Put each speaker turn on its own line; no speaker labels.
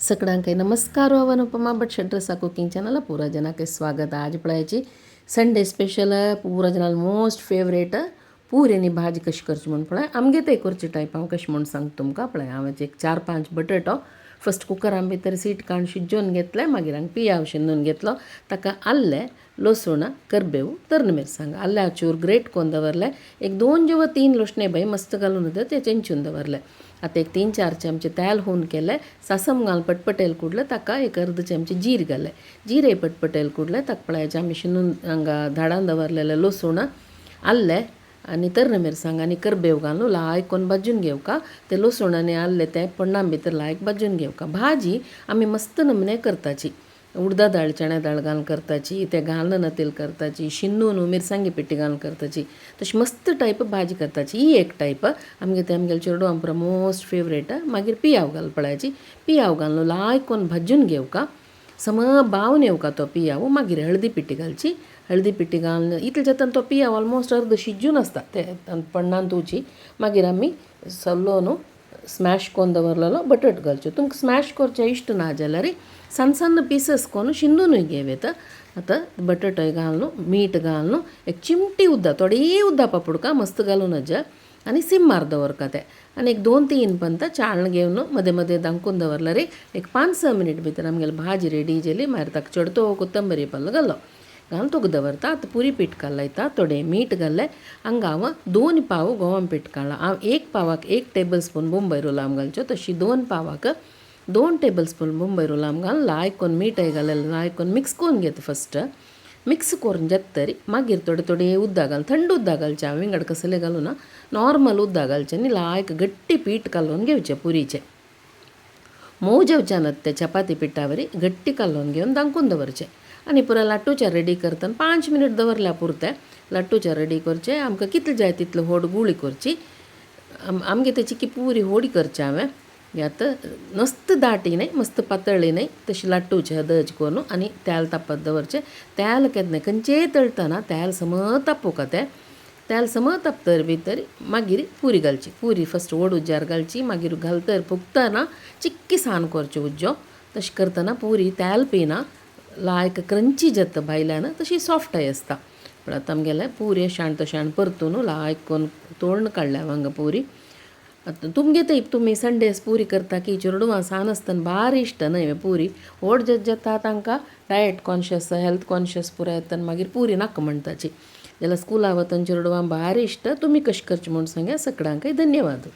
सगळ्यांक नमस्कार अनुपमा भट षड्रसा cooking channel पूरा जनाक स्वागत. आज पळयाची संडे स्पेशल पूरा जनाल मोस्ट फेवरेट पुरेनी भाजी कशी करची म्हणून पळय आमगे ते करचे टायप हांव कशें म्हणून सांग तुमकां. पळय हांवें एक 4-5 बटाटो फस्ट कुकरान भितर सीट काडून शिजोवन घेतले. मागीर हांवें पियाव शिंदून घेतलो. ताका आल्लें लसूण करबेव तर्ण मिरसांग आल्ल्या चूर ग्रेट करून दवरले. एक 2 वा 3 लसणे बाई मस्त घालून होते ते चेंचून दवरले. आता एक 3-4 चमचे तेल होऊन केले. सासम घालून पटपटेल कुडले ताका एक अर्द चमचे जीर घाले. जिरे पटपटेल कुडले ताका पळयाचे आमी शिनून हांगा धाडान दवरलेले लसूण आल्ले आनी तर्ण मिरसांग आनी करबेव घालून लायक करून भाजून घेवका. ते लसूण आनी आल्ले ते पण्णां भितर लायक भाजून घेवका. भाजी आमी मस्त नमने करताची. उडदा दाळ चण्या दाळ घालून करताची, ते घालून तेल करताची, शिनून मिरसांगी पेटी घालून करताची. तशी मस्त टायप भाजी करताची. ही एक टायप आमगे ते आमगेले चेडू आमकां मोस्ट फेवरेट. मागीर पियाव घाल पळयाची. पियाव घालून लायक करून भाजून घेवका. सम बावन येवका तो पियाव. मागीर हळदी पिटी घालची. हळदी पिटी घालून इतले जातान तो पियाव ऑलमोस्ट अर्द शिजून आसता ते पण्णान तुची. मागीर आमी सल्लो न्हू स्मॅश करून दवरलेलो बटाट घालच्यो. तुमकां स्मॅश करचें इश्ट ना जाल्यार सन्न सन्न पीसस करून शिंदूनय घेवेत. आतां बटाटय घालून मीठ घालून एक चिमटी उद्दा थोडी उद्दा पापडका मस्त घालून हेजे आनी सिम्मार दवरका ते. आनी एक 2-3 पंत चाळण घेवन मदें मदें दांकून दवरल्यार एक 5-6 मिनीट भितर आमगेली भाजी रेडी जाली. मागीर ताका चडतो कोथंबरी पल्ल घालो घालून तुका दवरता. आतां पुरी पीठ काडलायता थोडें मीठ घालें. हांगा हांव 2 पाव गोवन पीठ काडलां. हांव 1 पावाक 1 टेबल स्पून मुंबय रोलाम घालच्यो. तशी 2 पावाक 2 टेबल स्पून मुंबय रोलाम घालून लायक करून मीठय घालेलें लायक करून मिक्स करून घेता. फस्ट मिक्स करून तरी मागीर थोडे थोडे उद्दा घाल थंड उद्दा घालचें. हांव विंगड कसले घालूं ना नॉर्मल उद्दा घालचें आनी लायक गट्टी पीठ कालोवन घेवचें पुरीचें. मोव जेवचे नात ते चपाती पिठावरी गट्टी कालोवन घेवन दांकून दवरचें. आनी पुरो लाट्टूच्या रेडी करतना 5 मिनीट दवरल्या पुरते लाट्टूच्या रेडी करचें. आमकां कितले जाय तितलो व्हड गुळी करची. आमगे तेची की पुरी व्हडी करचें हांवें. यात मस्त दाटी न्हय मस्त पातळी न्हय तशी लाट्टूचे हदज करून आनी तेल तापत दवरचें. तेल केन्ना खंयचेय तळटना तेल सम तापोवका. तेल सम तापतर भितर मागीर पुरी घालची. पुरी फस्ट व्हड उज्जार घालची. मागीर घालतर फुगतना चिक्की सान करच्यो उज्जो. तशें करतना पुरी तेल पिना लायक क्रंची जाता भायल्यान तशी सॉफ्टय आसता. पण आतां आमगेले पुरी शाण तशाण परतून लायक करून तोळण काडल्या हांगा पुरी. आतां तुमगे ते तुमी संडेस पुरी करता की चेडूं सान आसतना बारी इश्ट न्हय पुरी. व्हड जाता तांकां डायट कॉन्शियस हेल्थ कॉन्शियस पुरो येतना मागीर पुरी नाका म्हणटाची. जाल्यार स्कुला वतना चेडूं बारी इश्ट. तुमी कशें करचें म्हूण सांगया. सगळ्यांकय धन्यवाद.